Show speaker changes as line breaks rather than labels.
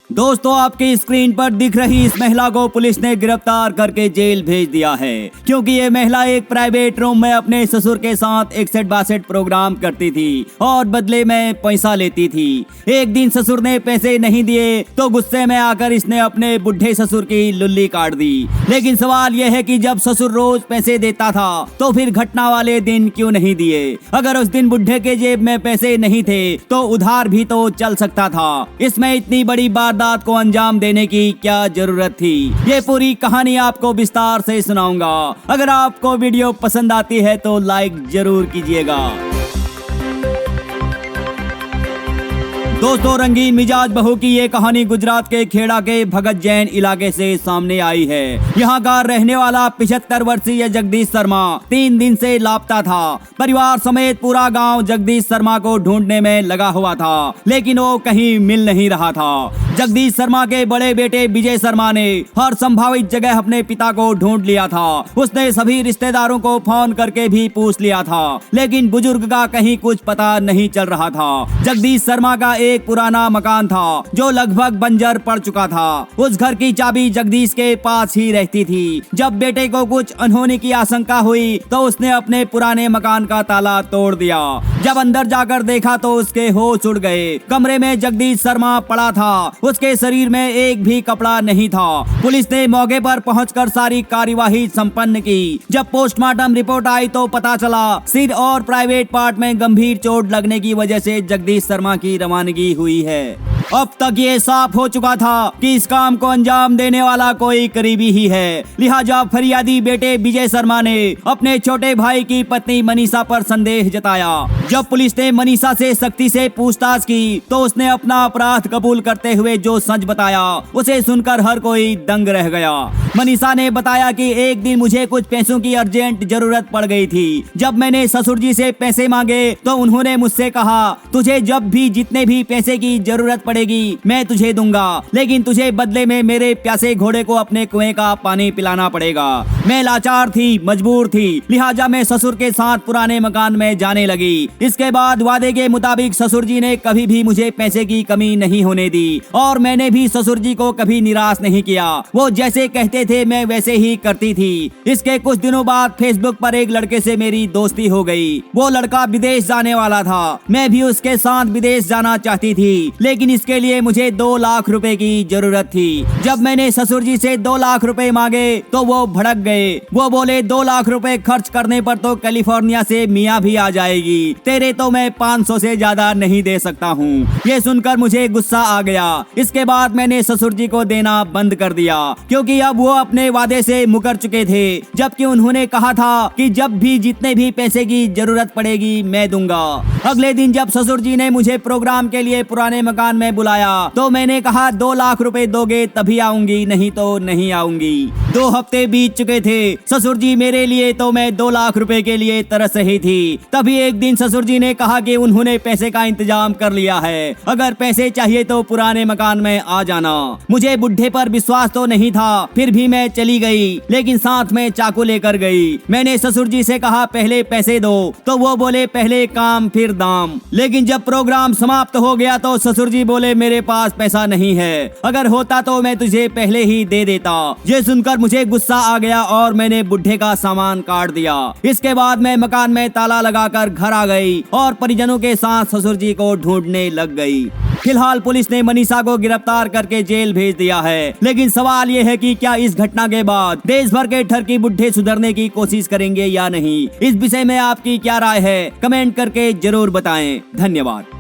दोस्तों, आपकी स्क्रीन पर दिख रही इस महिला को पुलिस ने गिरफ्तार करके जेल भेज दिया है, क्योंकि ये महिला एक प्राइवेट रूम में अपने ससुर के साथ 61-62 प्रोग्राम करती थी और बदले में पैसा लेती थी। एक दिन ससुर ने पैसे नहीं दिए तो गुस्से में आकर इसने अपने बुढ़े ससुर की लुल्ली काट दी। लेकिन सवाल यह है कि जब ससुर रोज पैसे देता था तो फिर घटना वाले दिन क्यों नहीं दिए? अगर उस दिन बुढ़े के जेब में पैसे नहीं थे तो उधार भी तो चल सकता था। इसमें इतनी बड़ी वारदात को अंजाम देने की क्या जरूरत थी? ये पूरी कहानी आपको विस्तार से सुनाऊंगा। अगर आपको वीडियो पसंद आती है तो लाइक जरूर कीजिएगा। दोस्तों, रंगीन मिजाज बहू की ये कहानी गुजरात के खेड़ा के भगत जैन इलाके से सामने आई है। यहाँ का रहने वाला 75 वर्षीय जगदीश शर्मा 3 दिन से लापता था। परिवार समेत पूरा गांव जगदीश शर्मा को ढूंढने में लगा हुआ था, लेकिन वो कहीं मिल नहीं रहा था। जगदीश शर्मा के बड़े बेटे विजय शर्मा ने हर संभावित जगह अपने पिता को ढूंढ लिया था। उसने सभी रिश्तेदारों को फोन करके भी पूछ लिया था, लेकिन बुजुर्ग का कहीं कुछ पता नहीं चल रहा था। जगदीश शर्मा का एक पुराना मकान था जो लगभग बंजर पड़ चुका था। उस घर की चाबी जगदीश के पास ही रहती थी। जब बेटे को कुछ अनहोनी की आशंका हुई तो उसने अपने पुराने मकान का ताला तोड़ दिया। जब अंदर जाकर देखा तो उसके होश उड़ गए। कमरे में जगदीश शर्मा पड़ा था। उसके शरीर में एक भी कपड़ा नहीं था। पुलिस ने मौके पर पहुंचकर सारी कार्यवाही संपन्न की। जब पोस्टमार्टम रिपोर्ट आई तो पता चला सिर और प्राइवेट पार्ट में गंभीर चोट लगने की वजह से जगदीश शर्मा की रवानगी हुई है। अब तक ये साफ हो चुका था कि इस काम को अंजाम देने वाला कोई करीबी ही है। लिहाजा फरियादी बेटे विजय शर्मा ने अपने छोटे भाई की पत्नी मनीषा पर संदेह जताया। जब पुलिस ने मनीषा से सख्ती से पूछताछ की तो उसने अपना अपराध कबूल करते हुए जो सच बताया उसे सुनकर हर कोई दंग रह गया। मनीषा ने बताया कि एक दिन मुझे कुछ पैसों की अर्जेंट जरूरत पड़ गई थी। जब मैंने ससुर जी से पैसे मांगे तो उन्होंने मुझसे कहा, तुझे जब भी जितने भी पैसे की जरूरत पड़ेगी मैं तुझे दूंगा, लेकिन तुझे बदले में मेरे प्यासे घोड़े को अपने कुएं का पानी पिलाना पड़ेगा। मैं लाचार थी, मजबूर थी, लिहाजा मैं ससुर के साथ पुराने मकान में जाने लगी। इसके बाद वादे के मुताबिक ससुर जी ने कभी भी मुझे पैसे की कमी नहीं होने दी और मैंने भी ससुर जी को कभी निराश नहीं किया। वो जैसे कहते थे मैं वैसे ही करती थी। इसके कुछ दिनों बाद फेसबुक पर एक लड़के से मेरी दोस्ती हो गई। वो लड़का विदेश जाने वाला था। मैं भी उसके साथ विदेश जाना चाहती थी, लेकिन इसके लिए मुझे 2 लाख रुपए की जरूरत थी। जब मैंने ससुर जी से 2 लाख रुपए मांगे तो वो भड़क गए। वो बोले 2 लाख रुपए खर्च करने पर तो कैलिफोर्निया से मियाँ भी आ जाएगी, तेरे तो मैं 500 से ज्यादा नहीं दे सकता हूँ। ये सुनकर मुझे गुस्सा आ गया। इसके बाद मैंने ससुर जी को देना बंद कर दिया, क्योंकि अब वो अपने वादे से मुकर चुके थे। जबकि उन्होंने कहा था कि जब भी जितने भी पैसे की जरूरत पड़ेगी मैं दूंगा। अगले दिन जब ससुर जी ने मुझे प्रोग्राम के लिए पुराने मकान में बुलाया तो मैंने कहा 2 लाख रुपए दोगे तभी आऊंगी, नहीं तो नहीं आऊंगी। 2 हफ्ते बीत चुके थे। ससुर जी मेरे लिए तो मैं 2 लाख रुपए के लिए तरस रही थी। तभी एक दिन ससुर जी ने कहा कि उन्होंने पैसे का इंतजाम कर लिया है, अगर पैसे चाहिए तो पुराने मकान में आ जाना। मुझे बुढ़े पर विश्वास तो नहीं था, फिर भी मैं चली गई, लेकिन साथ में चाकू लेकर गई। मैंने ससुर जी से कहा पहले पैसे दो, तो वो बोले पहले काम फिर दाम। लेकिन जब प्रोग्राम समाप्त हो गया तो ससुर जी बोले मेरे पास पैसा नहीं है, अगर होता तो मैं तुझे पहले ही दे देता। ये सुनकर मुझे गुस्सा आ गया और मैंने बुढ़े का सामान काट दिया। इसके बाद मैं मकान में ताला लगाकर घर आ गई और परिजनों के साथ ससुर जी को ढूंढने लग गई। फिलहाल पुलिस ने मनीषा को गिरफ्तार करके जेल भेज दिया है, लेकिन सवाल ये है कि क्या इस घटना के बाद देश भर के ठरकी बुढ़े सुधरने की कोशिश करेंगे या नहीं? इस विषय में आपकी क्या राय है? कमेंट करके जरूर बताएं। धन्यवाद।